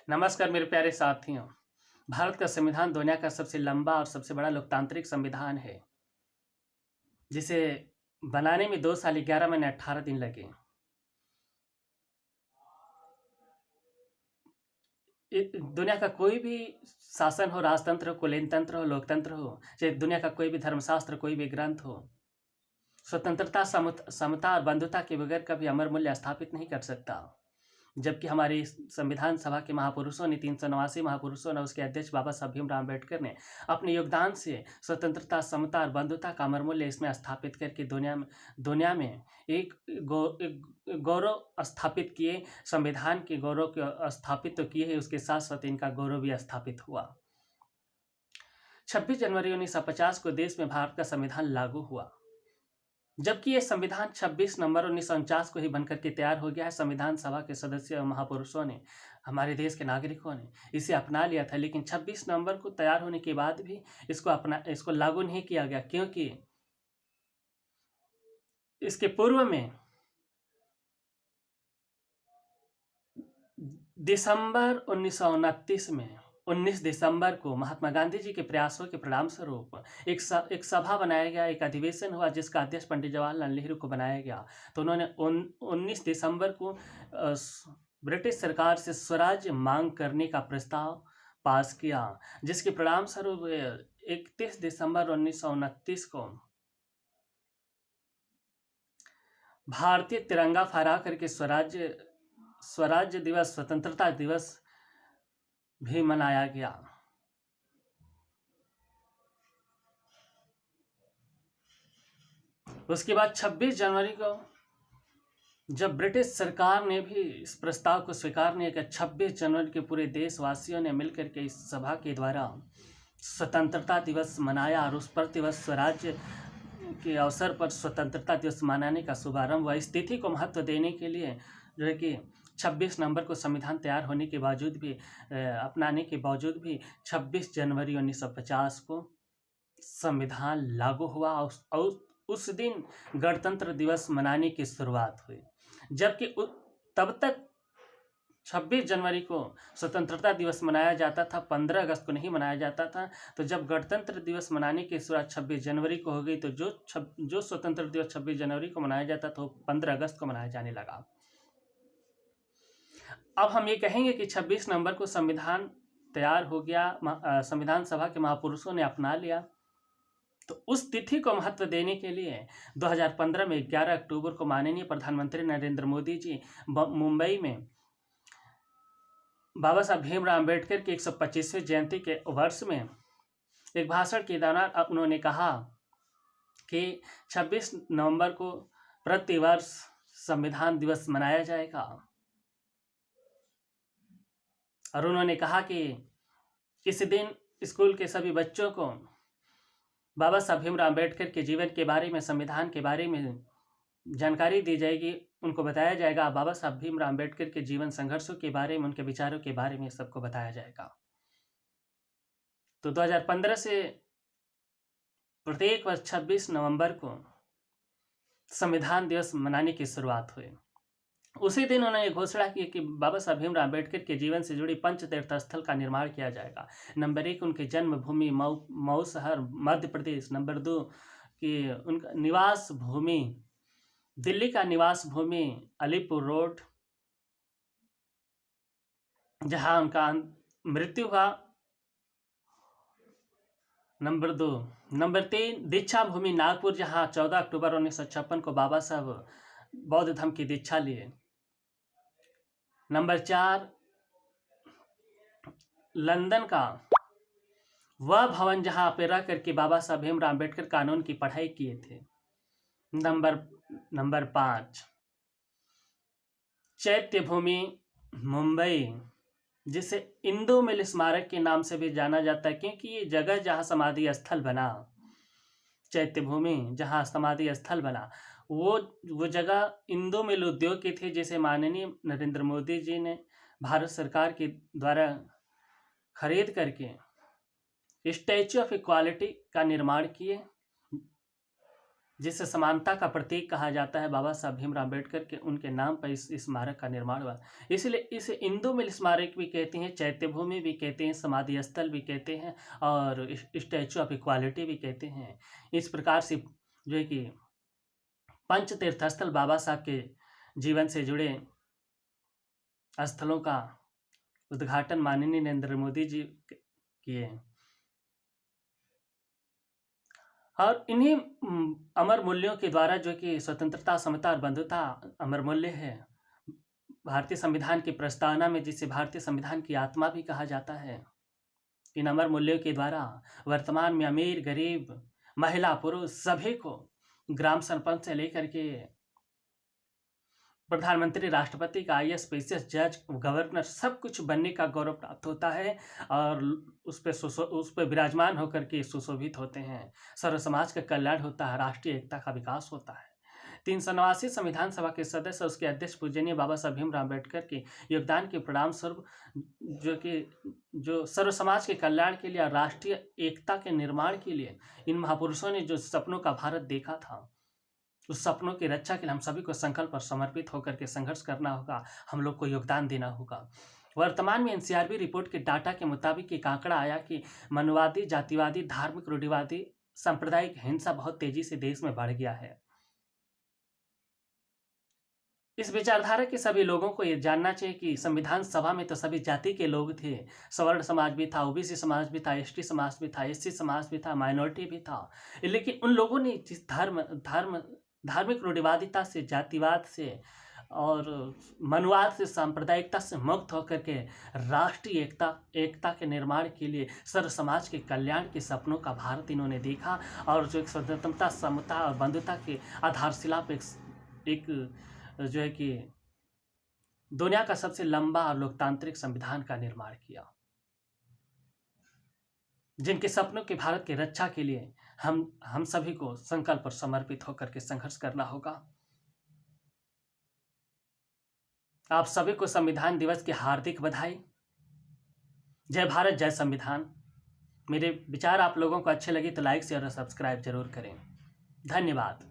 नमस्कार मेरे प्यारे साथियों। भारत का संविधान दुनिया का सबसे लंबा और सबसे बड़ा लोकतांत्रिक संविधान है, जिसे बनाने में 2 साल 11 महीने 18 दिन लगे। दुनिया का कोई भी शासन हो, राजतंत्र हो, कुलीन तंत्र हो, लोकतंत्र हो, चाहे दुनिया का कोई भी धर्मशास्त्र, कोई भी ग्रंथ हो, स्वतंत्रता, समता और बंधुता के बगैर कभी अमर मूल्य स्थापित नहीं कर सकता। जबकि हमारी संविधान सभा के महापुरुषों ने 389 महापुरुषों ने, उसके अध्यक्ष बाबा साहब भीमराव अम्बेडकर ने अपने योगदान से स्वतंत्रता, समता और बंधुता का अमर मूल्य इसमें स्थापित करके दुनिया में एक गौरव स्थापित किए। संविधान के गौरव को स्थापित तो किए है, उसके साथ साथ इनका गौरव भी स्थापित हुआ। 26 जनवरी 1950 को देश में भारत का संविधान लागू हुआ, जबकि ये संविधान 26 नवंबर 1949 को ही बनकर के तैयार हो गया है। संविधान सभा के सदस्य और महापुरुषों ने, हमारे देश के नागरिकों ने इसे अपना लिया था, लेकिन 26 नवंबर को तैयार होने के बाद भी इसको लागू नहीं किया गया, क्योंकि इसके पूर्व में दिसंबर 1929 में 19 दिसंबर को महात्मा गांधी जी के प्रयासों के परिणाम स्वरूप एक सभा बनाया गया, एक अधिवेशन हुआ, जिसका अध्यक्ष पंडित जवाहरलाल नेहरू को बनाया गया। तो उन्होंने 19 दिसंबर को ब्रिटिश सरकार से स्वराज्य मांग करने का प्रस्ताव पास किया, जिसके परिणाम स्वरूप 31 दिसंबर 1929 को भारतीय तिरंगा फहरा करके स्वराज्य दिवस, स्वतंत्रता दिवस भी मनाया गया। उसके बाद 26 जनवरी को जब ब्रिटिश सरकार ने भी इस प्रस्ताव को स्वीकार नहीं किया, 26 जनवरी के पूरे देशवासियों ने मिलकर के इस सभा के द्वारा स्वतंत्रता दिवस मनाया, और उस प्रतिवर्ष स्वराज्य के अवसर पर स्वतंत्रता दिवस मनाने का शुभारंभ हुआ। इस तिथि को महत्व देने के लिए जो है कि 26 नवंबर को संविधान तैयार होने के बावजूद भी, अपनाने के बावजूद भी 26 जनवरी 1950 को संविधान लागू हुआ, और उस दिन गणतंत्र दिवस मनाने की शुरुआत हुई। जबकि तब तक 26 जनवरी को स्वतंत्रता दिवस मनाया जाता था, 15 अगस्त को नहीं मनाया जाता था। तो जब गणतंत्र दिवस मनाने की शुरुआत 26 जनवरी को हो गई, तो जो स्वतंत्र दिवस 26 जनवरी को मनाया जाता था, वो 15 अगस्त को मनाया जाने लगा। अब हम ये कहेंगे कि 26 नवंबर को संविधान तैयार हो गया, संविधान सभा के महापुरुषों ने अपना लिया। तो उस तिथि को महत्व देने के लिए 2015 में 11 अक्टूबर को माननीय प्रधानमंत्री नरेंद्र मोदी जी मुंबई में बाबा साहब भीमराव अम्बेडकर की 125वीं जयंती के वर्ष में एक भाषण के दौरान उन्होंने कहा कि 26 नवंबर को प्रतिवर्ष संविधान दिवस मनाया जाएगा, और उन्होंने कहा कि इस दिन स्कूल के सभी बच्चों को बाबा साहब भीमराव अम्बेडकर के जीवन के बारे में, संविधान के बारे में जानकारी दी जाएगी, उनको बताया जाएगा। बाबा साहब भीमराव अम्बेडकर के जीवन संघर्षों के बारे में, उनके विचारों के बारे में सबको बताया जाएगा। तो 2015 से प्रत्येक वर्ष 26 नवंबर को संविधान दिवस मनाने की शुरुआत हुई। उसी दिन उन्होंने घोषणा की कि बाबा साहब भीमराव अम्बेडकर के जीवन से जुड़ी पंच तीर्थ स्थल का निर्माण किया जाएगा। नंबर 1 उनकी जन्मभूमि मऊ शहर मध्य प्रदेश। नंबर 2 कि उनका निवास भूमि दिल्ली का निवास भूमि अलीपुर रोड, जहां उनका मृत्यु हुआ। नंबर 2। नंबर 3 दीक्षा भूमि नागपुर, जहां 14 अक्टूबर 1956 को बाबा साहब बौद्ध धर्म की दीक्षा लिए। नंबर 4 लंदन का वह भवन जहां पे रह करके बाबा साहब भीमराव अम्बेडकर कानून की पढ़ाई किए थे। नंबर 5 चैत्य भूमि मुंबई, जिसे इंदू मिल स्मारक के नाम से भी जाना जाता है, क्योंकि ये जगह जहाँ समाधि स्थल बना, चैत्य भूमि जहाँ समाधि स्थल बना, वो जगह इंदू मिल उद्योग की थी, जिसे माननीय नरेंद्र मोदी जी ने भारत सरकार के द्वारा खरीद करके स्टैच्यू ऑफ इक्वालिटी का निर्माण किए। जिसे समानता का प्रतीक कहा जाता है, बाबा साहब भीमराव अम्बेडकर के उनके नाम पर इस स्मारक का निर्माण हुआ। इसलिए इसे इंदु मिल स्मारक भी कहते हैं, चैत्य भूमि भी कहते हैं, समाधि स्थल भी कहते हैं और स्टैचू ऑफ इक्वालिटी भी कहते हैं। इस प्रकार से जो है कि पंच तीर्थस्थल बाबा साहब के जीवन से जुड़े स्थलों का उद्घाटन माननीय नरेंद्र मोदी जी किए हैं। और इन्हीं अमर मूल्यों के द्वारा जो कि स्वतंत्रता, समता और बंधुता अमर मूल्य है। भारतीय संविधान की प्रस्तावना में जिसे भारतीय संविधान की आत्मा भी कहा जाता है, इन अमर मूल्यों के द्वारा वर्तमान में अमीर, गरीब, महिला, पुरुष सभी को ग्राम सरपंच से लेकर के प्रधानमंत्री, राष्ट्रपति का IAS, PCS, जज, गवर्नर सब कुछ बनने का गौरव प्राप्त होता है और उस पर विराजमान होकर के सुशोभित होते हैं। सर्व समाज का कल्याण होता है, राष्ट्रीय एकता का विकास होता है। 389 संविधान सभा के सदस्य उसके अध्यक्ष पूजनीय बाबा साहब भीमराव अम्बेडकर के योगदान के परिणाम स्वरूप जो सर्व समाज के कल्याण के लिए और राष्ट्रीय एकता के निर्माण के लिए इन महापुरुषों ने जो सपनों का भारत देखा था, उस सपनों की रक्षा के लिए हम सभी को संकल्प पर समर्पित होकर के संघर्ष करना होगा, हम लोग को योगदान देना होगा। वर्तमान में NCRB रिपोर्ट के डाटा के मुताबिक एक आंकड़ा आया कि मनवादी, जातिवादी, धार्मिक, रूढ़िवादी, सांप्रदायिक हिंसा बहुत तेजी से देश में बढ़ गया है। इस विचारधारा के सभी लोगों को ये जानना चाहिए कि संविधान सभा में तो सभी जाति के लोग थे, सवर्ण समाज भी था, OBC समाज भी था, ST समाज भी था, SC समाज भी था, माइनॉरिटी भी था, लेकिन उन लोगों ने जिस धार्मिक रूढ़िवादिता से, जातिवाद से और मनुवाद से, सांप्रदायिकता से मुक्त होकर के राष्ट्रीय एकता के निर्माण के लिए सर्व समाज के कल्याण के सपनों का भारत इन्होंने देखा और जो एक स्वतंत्रता, समता और बंधुता के आधारशिला पर एक जो है कि दुनिया का सबसे लंबा और लोकतांत्रिक संविधान का निर्माण किया, जिनके सपनों के भारत की रक्षा के लिए हम सभी को संकल्प पर समर्पित होकर के संघर्ष करना होगा। आप सभी को संविधान दिवस की हार्दिक बधाई। जय भारत, जय संविधान। मेरे विचार आप लोगों को अच्छे लगे तो लाइक, शेयर और सब्सक्राइब जरूर करें। धन्यवाद।